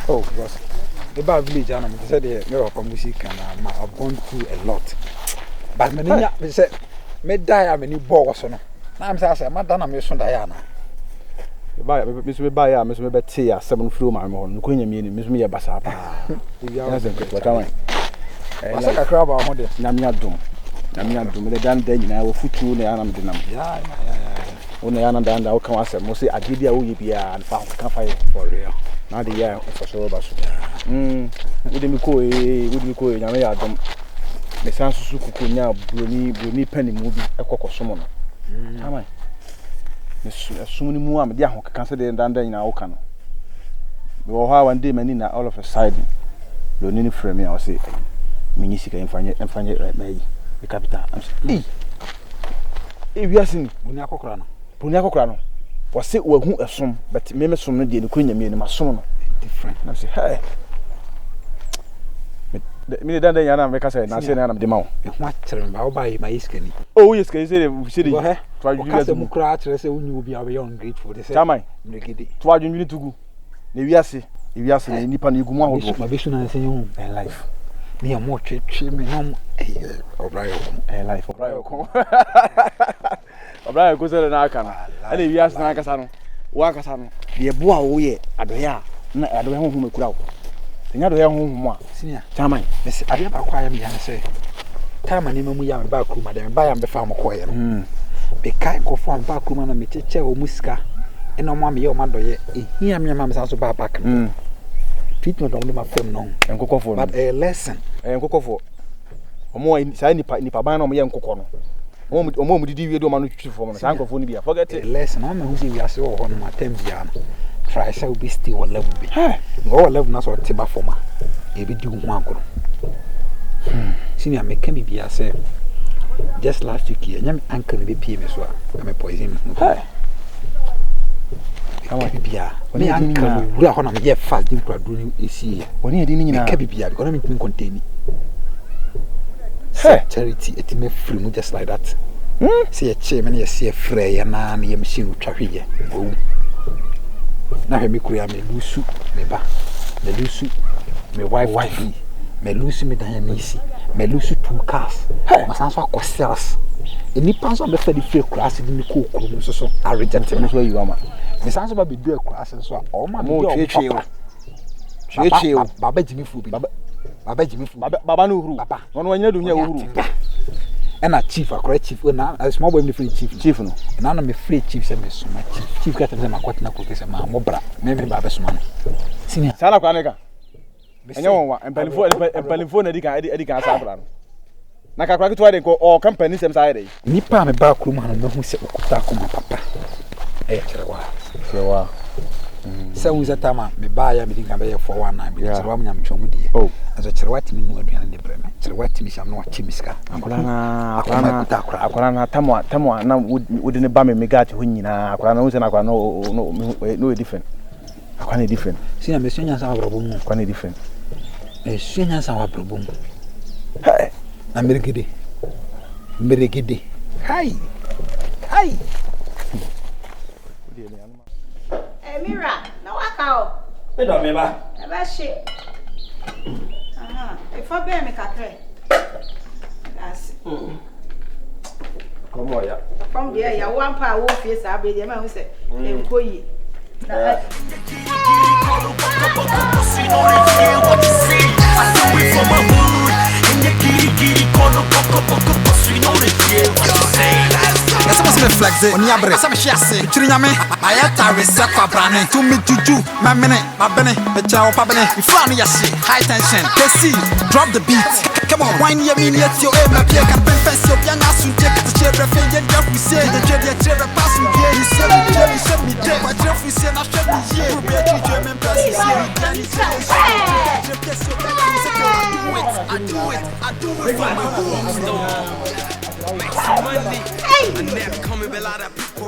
Oh, because the bad village, and I said, "No, for music, and I've gone through a lot." But many said, "Me die, I'm a new boss." No, I'm saying, "Madam, I'm your son, Diana." Buy Miss Baya, Miss Betty, 7 flew my own, Queen, Miss Mia Bassa. What am I? I like a crab on the Namiadum. Namiadum, the damn day, I will foot you, and I'm the number. Yeah. Only Anna, I'll come as a mostly I did ya and found cafe for real. Now the year for sure. Wouldn't be cool, Yamayadum. The Sansuku now, Bruni penny movie, a cock of someone. Am I? Soon more, I'm young, consider than in our canoe. You will have one day, Manina, all of a sudden. You need frame me, I'll say, Minisika and find it right, May, the capital. If you are seeing Punyako Crano, was it who assume, but maybe some of the Queen and me and my son different. I say, hey. Me dan dan yana make say na say na de mawo e ho akyere ma wo buy my skin. Oh yes can say we go he to adwunu mu kra akyere say wonyu obi a we ungrateful de say chamai mregede to adwunu tugu na wiase na nipa na igumu ahodo ma be su na say hu life me am twetwe me nam obrayo life obrayo ko say na aka na e wiase na aka sa no wa aka sa no de bo a wo ye adoya na adoya ho me kura wo Nya do ya honhom a senior chamai mese ade ba kwa ya me yan say time ani mamu ya me ba ku ma de me ba ya me fa mo koye no be kai ko fo ba ku ma na me cheche o musika e no mo am ye o ma do ye e hia me ma me sa so ba back no treatment on my film no enkokofo but a lesson enkokofo omo sai nipa ban na omo ye nkokọ no omo mu didi wie do ma no twitwi fo mo sa nkofo ni bia forget it lesson o me hu se wi ase o ho no ma tem bia no try say we stay or level be go level na so tiba forma e be di hu agoro senior me can be say just last week here nyam anka me be pie me so a me poison hey come on bia me anka me wura ho na me ye fast din kwa do ni esi woni e di ni nyina ka bia because me tin contain charity it me free mu just like that say a che me na ye see free ya na ye machine twahwe na he me kuya me lusu me ba me lusu me wife me lusu me dan me isi me lusu 2 cars ma san so akosels eni pan so be fa di free class di me ko okuru so I reject me so you ama me san so ba be do class so o ma me twetwe baba jimi fu bi baba jimi fu baba no huru no wanya do nya huru and a chief akora chief na a small boy me free chief no na me free chief say me so ma chief ka tell me akwatena ko ke say ma mo bra me ba so ma no senior sala kwa neka enya wonwa empalifo na edi kan sa bra no na kakra ke to ade ko o company sem sa ade nipa me ba kru ma no hu se okuta ko ma papa cherewa se unza tama me ba ya me dinga be 419 bi cherewa mnyam chomu die azo cherewa timi nu aduane de breme cherewa timi sham no wachi miska akwara na tamo na wodi ne ba me megati ho nyina akwara na unse na akwara no different akwara different sina me sunya sa abrobo mu akwara different me sunya sa abrobo mu na merigede hai Mira, na waka o. Me do me ba. E ba she. Aha, e fo be me kakre. That's. Come on ya. From there ya one pa wo fie sa be je ma hu se enkoyi. Na Essa você me flex on ya bre. Essa me chiasse. Chirinya me. Ayata resa kwa brane. To me juju. My mene, my bene. The chow pa bene. You fly ya shit. High tension. KC, drop the beat. Come on, wine ya mini at your aim. My beer can pen fence your piano soon take the chair refen ya drop we say the chair pass me here. He said me there. My drop we say na shut me here. We be a German pass is here. I do it for my home store. Make some money. And never coming with a lot of people.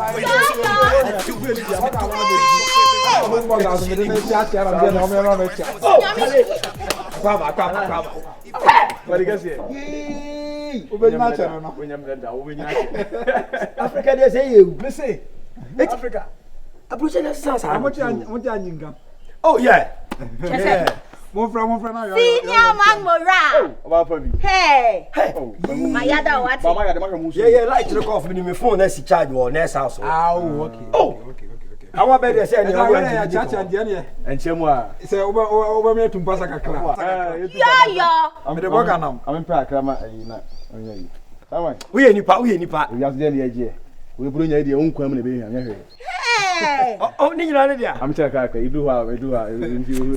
Africa, they say you. Listen, Africa. Oh yeah. Mon frère na yo. Senior man mora. Oba fa bi. Hey. My yada what? Mama ya de maka musu. Yeah, light no call for me phone na si charge wo na house. Okay. Awa be dey say ni obo ya chacha ndie ne. Enchemu a. Say obo me tumpasa kakra. Yo. Me de boga nam. Am pe akra ma ayi na onye yi. Tama. We ye nipa. Ya so de ne ye. We buru nya de onkwam na be hia nya hwe. Hey. Oh, ni nyina ne dia. Am che ka ka idu ha. Senior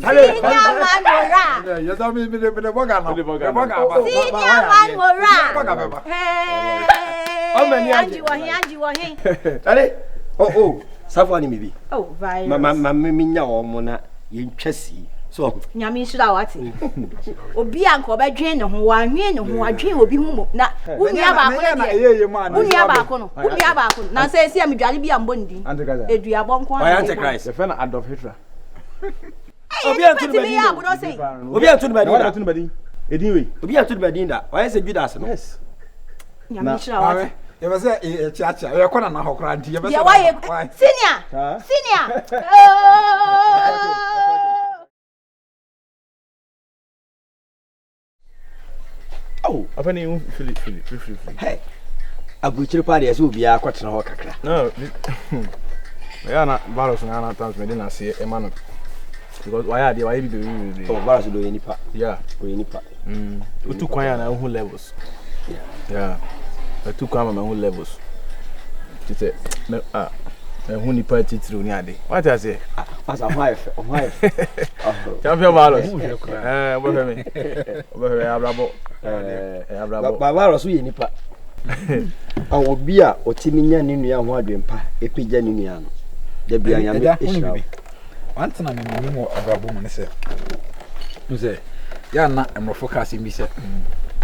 man mora. Ya so me de boga nam. Senior man mora. Boga beba. Hey. Anji wo he. Ale. Oh. Safa ni mi bi. Oh, virus. Ma me nya wo mo na ye ntwasi. So. Nyame sura wati. Obi anko be dwen ne ho wa hwen ne ho adwen obi hu na unia ba ko na unia ba ko no. Na say see am dwale bi ambo ndi. Edua bo nko. Why Antichrist? The friend Adolf Hitler. Obi antu be din. Obi antu be din. Obi antu be din. Edin we. Obi antu be din da. Why say Judas no? Yes. Nyame sura wati. You must say, Chacha, you're going to know how you must say, Senior. Oh, I find you free. Hey, I put your party as will be a question of kakra. No, I are not Baros and Anna times Medina say a man. Because why are they? Why do you? Oh, Baros do any part. Yeah, do any part. We took one on who levels. Yeah. I took on my own levels. She said, who ni party through Niadi. What I say? As a wife. Champion Baros. Baros, we any part. I will be a Otimian Nunia who had pa, a pigeon Unian. The Bian. One time I knew more about woman. Say, you say, you're not a more focusing, me say.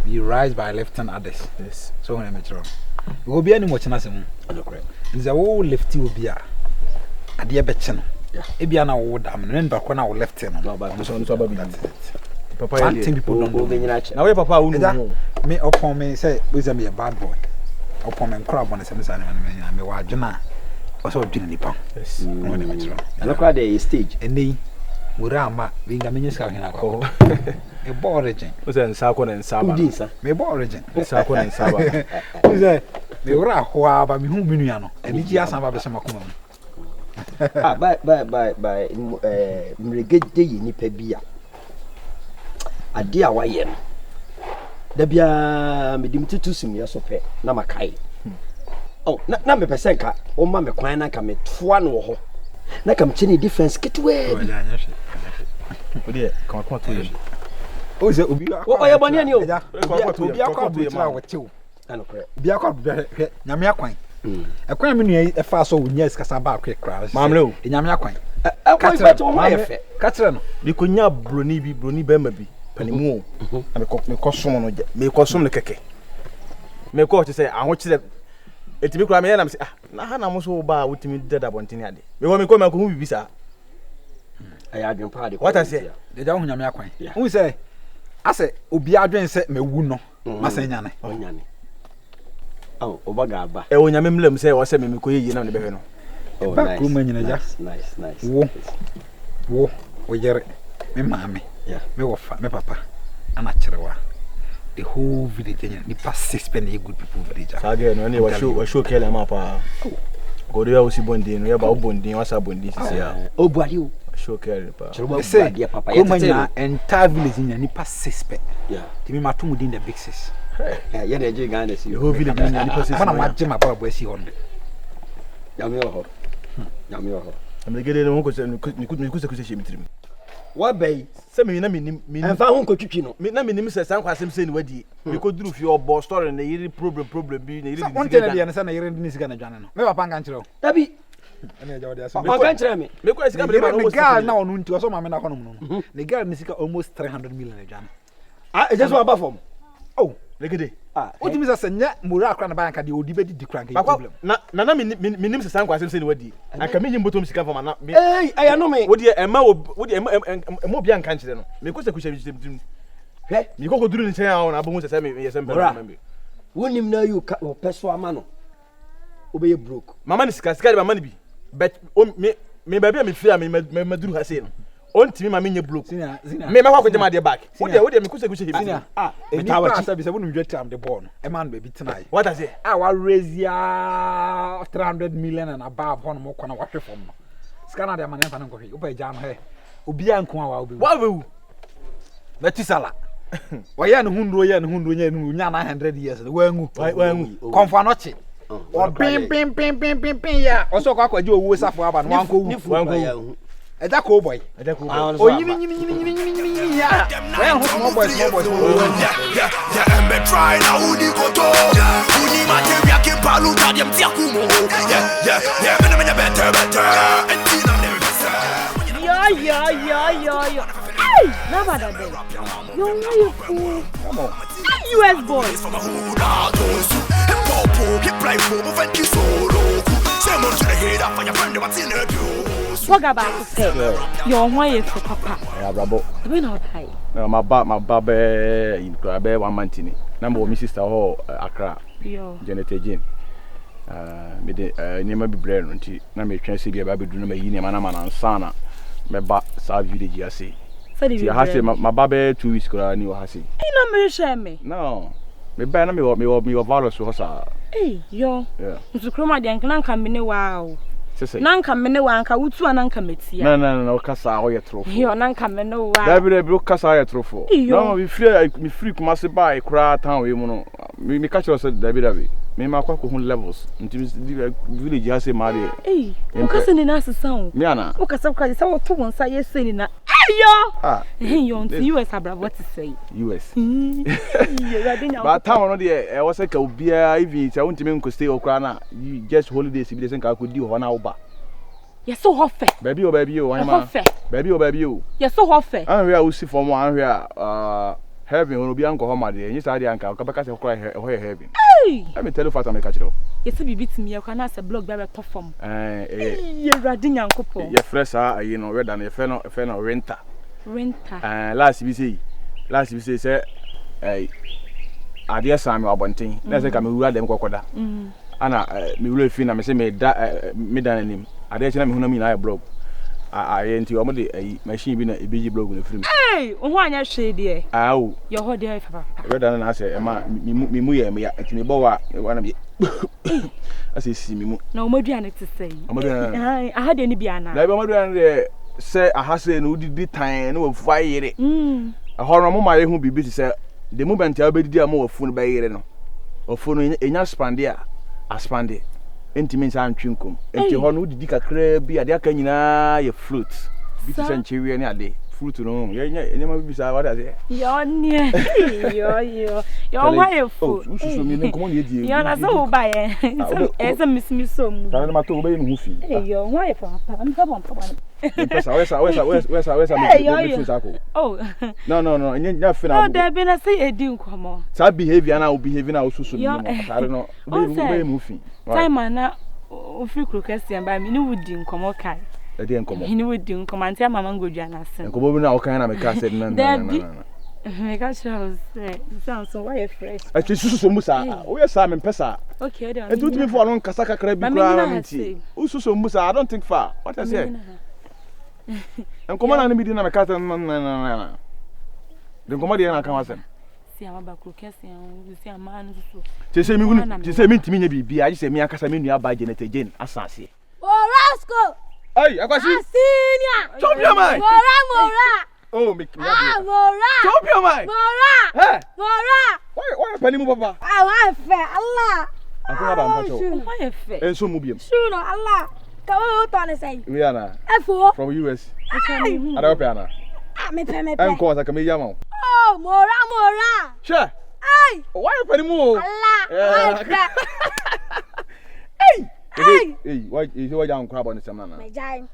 You rise by lifting others. Yes. So when I met you, you will be any much nothing. Is a whole lefty will be a dear betchen. Ebiana would remember when I left him. No, but I'm so Papa, I think people don't know. Now, Papa, who me upon me say, was a bad boy. Upon me crab on the same side, and me were Jana also doing the pump. Yes, when I met you. And look at the stage. And they Murama being a minister in a origin. Was in Sakon and Saba. Me origin. Sakon and Saba. Who's that? The Rahoa by Mihuminiano, and it is some of the Samakum. By Mregate Nipebia. A dear Wayen. The Bia Medim to see me as a pet, Namakai. Oh, not me Pesenka, or Mamma Quina come at one or na kam chini difference ketwe odi come to you o ze obi o boni ani o obi akwa to tira wetew ano kre obi akwa hwe nyame akwan ekwan me nua efa so wonya skasa ba akwa kra mamle o nyame akwan akwa to mo efe katra no bikonya broni be ma bi panimu o me ko som no me ko som ne keke me ko say aho kire etimi kura me yana me say na ha na mo so ba wutimi deda bontini ade me wo me ko hu bibisa aya adwen pa de what I say de ja hu nyame akwan hu say ase obi adwen se mewu no masa nyane onyane oh obaga aba e onyame mlem say wo se me ko yeyi na ne behwe no ba ku manyina ja nice wo yere me maame me wofa me papa ana kirewa the whole village ni pass 6 penny good people village sage no ne wa show kele ma pa go do osi bondin no ya ba bondin wasa bondin sisi ya o buade o show kele pa say papa ya tete entire village ni pass 6 pe timi matum din the big 6 ya de je Ghana si whole village ni pass 6 mana maje ma baba si hon ya me ho amegede no ko se ni ku se shemitirim wa bay se me na minim enfa ho nkotwitwi no me na minim se san kwasem se ni wadi me ko duru fi obo story na yiri problem bi na yiri bi siga na se na yiri ni siga na dwane no me papa nka nkire o dabi ene ja wodi ase me kan kire me ko siga me no girl na onu nti o so ma me na kono no the girl ni siga almost 300 million na dwane e just aba form oh legede o timi se senya mura akra na banka de odi be di kra nka problem na minim se san kwasem se ni wadi aka me nyimbotom sika form na aya no me wodi ema obi anka nkire no me ko se kuhye bitim he me ko duru ni chen a na bo se me yesem be wonim na you o peso ama no obeye broke mama ni sika de mama ni bi but me ba bia me fia me duru ha se no on timi ma menye block me ma kwa jama de back wo de me kusa kusa senior me tawachi sabi se wonu dwetram am the ball no e man baby tonight what I say wa raise ya 300 million and above on mo kona wa hwefom no scanner de man en fa no nkɔhwe wo pa gya no he obi anko a wa obi na tisala wa ya no hundro nya no 900 years wa ngu konfa no chi o pim ya o so kwa kwaje owo safo aba no wanko wu Eja ko boy. O yini ya. When small boys. Yeah, and me try na udi koto. Udi materia ke paluta dem tiakumo. Yeah, me better. Entina dem bisa. Yo. Hey, never that day. Yo, why you fool? Come on. US boy. From a hula tosu. Popo ke play for movement ki solo. Say more to the head up for your friend what's in the do. What about to say? Your why you for papa? Yeah, bravo. We not high. My baba in Krabe 1 month ni. Na mo mi sister ho Accra. Yo. Janet Jane. Me de niema bi brɛ no nti na me twa se bia ba bedu no ma yi niema na mana nsana me ba sa village ase. Ti ha se ma baba 2 weeks kora ni wa ha se. Ina me share me. No. Me ba na me wo value so sa. Yo. Yeah. Nsukroma de nkan kan me ne wow. Nanka me ne wanka wutu ananka metia. No kasa ho ye trofo. Yo nanka me no wa. Dabi kasa ye trofo. No me free kuma se ba ikura town we mu no. Me catch us dabi. Me ma kwa ko hun levels. Nti village ha se ma de. O kasa ni na sesan. Me ana. O kasa kwa se wo to wonsa ye se ni na. Yo. Yo nti US abrabo ti say. US. Yo But town no de e was ka obia even se won timi nko stay okra na just holidays bi de se ka ko di ho na wo ba. Yes so hofe. Baby o wanyama. Baby o. Yes so hofe. Anhwe a usi form anhwe a heaven ono bi anko ho ma de nyi sa de anka ka beka se kora ho heaven. Let me tell you fata me ka kiro. Yes be bitimi e kwa na se blog ba top form. Ye radi nyankopon. Ye fresh ayi no weda na ye fe no renter. Last bi say say adia sami abonten na say ka me wura dem kokoda ana me wura fi na me say me da nanim adia chi na me huna mi na blog enti o mo de machine bi na ebeji blog na free me o ho anya hwe de awo yo ho de fa weda na say e ma me mu ye me ya enti me bo wa na me ase si me mu na o maduane te say aha de ni bia na na be maduane de say ahase no didi tan no wafu ayere ahoro mo ma ye hu bibi say the moment ya obedidi am wafu no ba yere no wafu no enya spande enti sa antwinkom enti ho no didi kakra bi ade aka nyina ye fruit bi ti say nchewe ne ade fruit no ye enya ma bibi sa wada say yo ne yo wa ye fu ususu mi ne komo ne di yo na so ba ye esa mismiso mu ta na ma to be no hu fi yo wa ye fa am fa bon pa wesa me oh no nya fi na oh there be na say edi nkomo sa behavior na behavior na osusu no tare no be mu fi time na o free Christian ba mi ni wudi nkomo kai edi nkomo ni wudi nkomo antia mama ngodua na sen nkomo bi na o kan na me ka said na me ka shows sound so why fresh ati susu musa o ye sa me pesa okay dey enti utimi for no kasa kakra bi kura na menti ususu musa I don't think far what I say nkomo na mi di na me ka na de nkomo de na kan wasem si amaba Christian si amanu susu te se mi ntimi nya bibi aje se mi akasa me nua ba Janet Jane asase Rasco hey akwasi Asinia chop your mind Mora oh me Mora chop your mind Mora why pani mu papa wa fe Allah akwa ba mpacho why fe enso mu biem sure Allah ka o to ne say we ana efo from US ada ope ana me pe enko sa ka me yama oh Mora sure ai why pani mu Allah hey why is you jam crab on some na me jai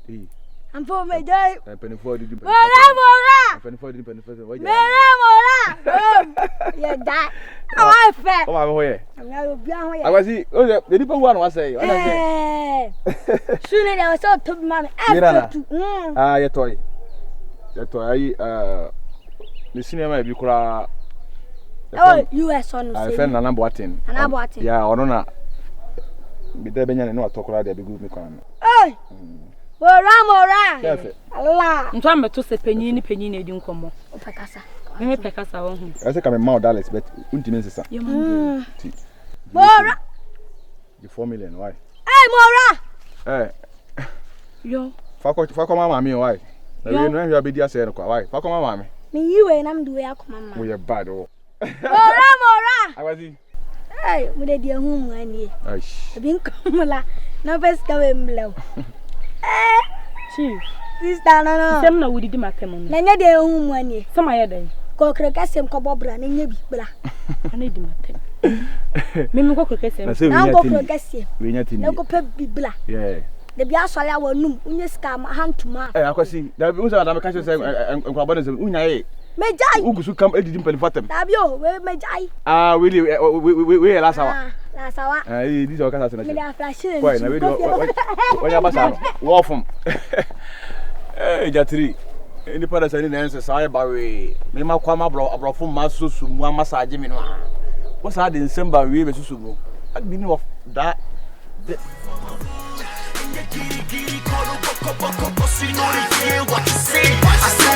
hey am for me jai penny for di Mora penny for why Mora yeah that I fe o ma ho ye am ya obi an ho ye akwasi o de di pa hu an wa say what I say sune na so to bi mama ye toy ayi the cinema bi kura US on say I friend na number 10 yeah ono na bi da benya ne no atokura da bi gu mi kwan Mora. Perfect. Allah. Ntwa meto se panyin ni edi nkomo. Opekasa. Me pekasa wo hu. I say come mouth dollars but untimi nsesa. Mora. The 4 million why? Hey Mora. Yo. Fa mama me why? Na we no hia be dia say no kwa why? Fa mama me. Me yiwe na mdu ya akoma mama. We bad oh. Mora. Awazi. Hey, mu de dia hu mu ani. Aish. Bi nkomla. Na beska we mlew. Chief. Sister no. Sem na wudi di matem no. Na nya de hu mu ani. Sama ye den. Ko krekasem ko bobra na nya bi bra. Ana di matem. Mimi ko krekasem. Na ko krekasem. We nya tin. Na ko pe bi bra. Yeah. The bia so ya wanum unye ska ma hand to mouth. Akwasi. Da bi unsa da me ka say nkwa bode say unya ye. Mejai. Ugusu kam edidi mpalifatem. Dabio, we mejai. We last hour. Last hour. This is okasa Me da flash. Why na we do onya basa wo from. Jatri. Any pada say na ense sai ba we. Me ma kwa ma abrofo ma sosu mu amasaje me no. What say the December we be sosu mu. At the beginning of that What you say?